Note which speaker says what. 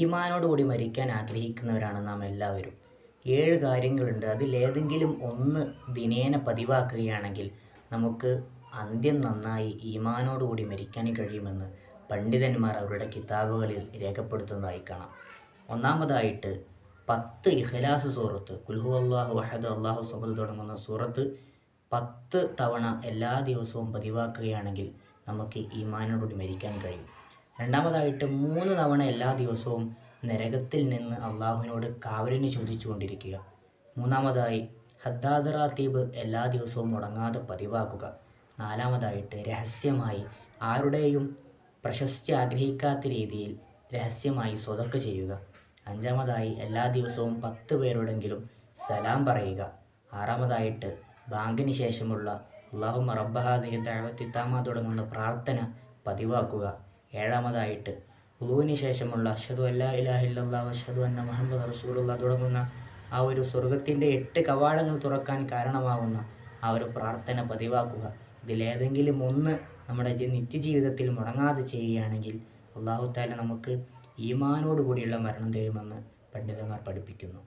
Speaker 1: ഈമാനോടുകൂടി മരിക്കാൻ ആഗ്രഹിക്കുന്നവരാണ് നാം എല്ലാവരും. 7 കാര്യങ്ങളുണ്ട്. അതിലേതെങ്കിലും ഒന്ന് ദിനേന പതിവാക്കുകയാണെങ്കിൽ നമുക്ക് അന്ത്യം നന്നായി ഈമാനോടുകൂടി മരിക്കാൻ കഴിയുമെന്ന് പണ്ഡിതന്മാർ അവരുടെ കിതാബുകളിൽ രേഖപ്പെടുത്തുന്നതായി കാണാം. ഒന്നാമതായിട്ട് 10 ഇഖ്ലാസ് സൂറത്ത്, ഖുൽഹു അല്ലാഹു അഹദ് അല്ലാഹു സമദ് തുടങ്ങുന്ന സൂറത്ത് 10 തവണ എല്ലാ ദിവസവും പതിവാക്കുകയാണെങ്കിൽ നമുക്ക് ഈമാനോടുകൂടി മരിക്കാൻ കഴിയും. രണ്ടാമതായിട്ട് 3 തവണ എല്ലാ ദിവസവും നരകത്തിൽ നിന്ന് അള്ളാഹുവിനോട് കാവലിന് ചോദിച്ചുകൊണ്ടിരിക്കുക. മൂന്നാമതായി ഹദ്ദാദ് റാത്തീബ് എല്ലാ ദിവസവും മുടങ്ങാതെ പതിവാക്കുക. നാലാമതായിട്ട് രഹസ്യമായി ആരുടെയും പ്രശസ്തി ആഗ്രഹിക്കാത്ത രീതിയിൽ രഹസ്യമായി സ്വതക്ക ചെയ്യുക. അഞ്ചാമതായി എല്ലാ ദിവസവും 10 പേരോടെങ്കിലും സലാം പറയുക. ആറാമതായിട്ട് ബാങ്കിന് ശേഷമുള്ള അല്ലാഹുമ്മ റബ്ബ ഹാദിഹി ദഅവത്തി തമ്മ തുടങ്ങുന്ന പ്രാർത്ഥന പതിവാക്കുക. ഏഴാമതായിട്ട് വുളൂവിന് ശേഷമുള്ള അഷ്ഹദു അല്ലാ ഇലാഹ ഇല്ലല്ലാഹ് വഅഷ്ഹദു അന്ന മുഹമ്മദ റസൂലുള്ളാഹ് തുടങ്ങുന്ന ആ ഒരു സ്വർഗത്തിൻ്റെ 8 കവാടങ്ങൾ തുറക്കാൻ കാരണമാകുന്ന ആ ഒരു പ്രാർത്ഥന പതിവാക്കുക. ഇതിലേതെങ്കിലും ഒന്ന് നമ്മുടെ നിത്യജീവിതത്തിൽ മുടങ്ങാതെ ചെയ്യുകയാണെങ്കിൽ അല്ലാഹു തആല നമുക്ക് ഈമാനോട് കൂടിയുള്ള മരണം തരുമെന്ന് പണ്ഡിതന്മാർ പഠിപ്പിക്കുന്നു.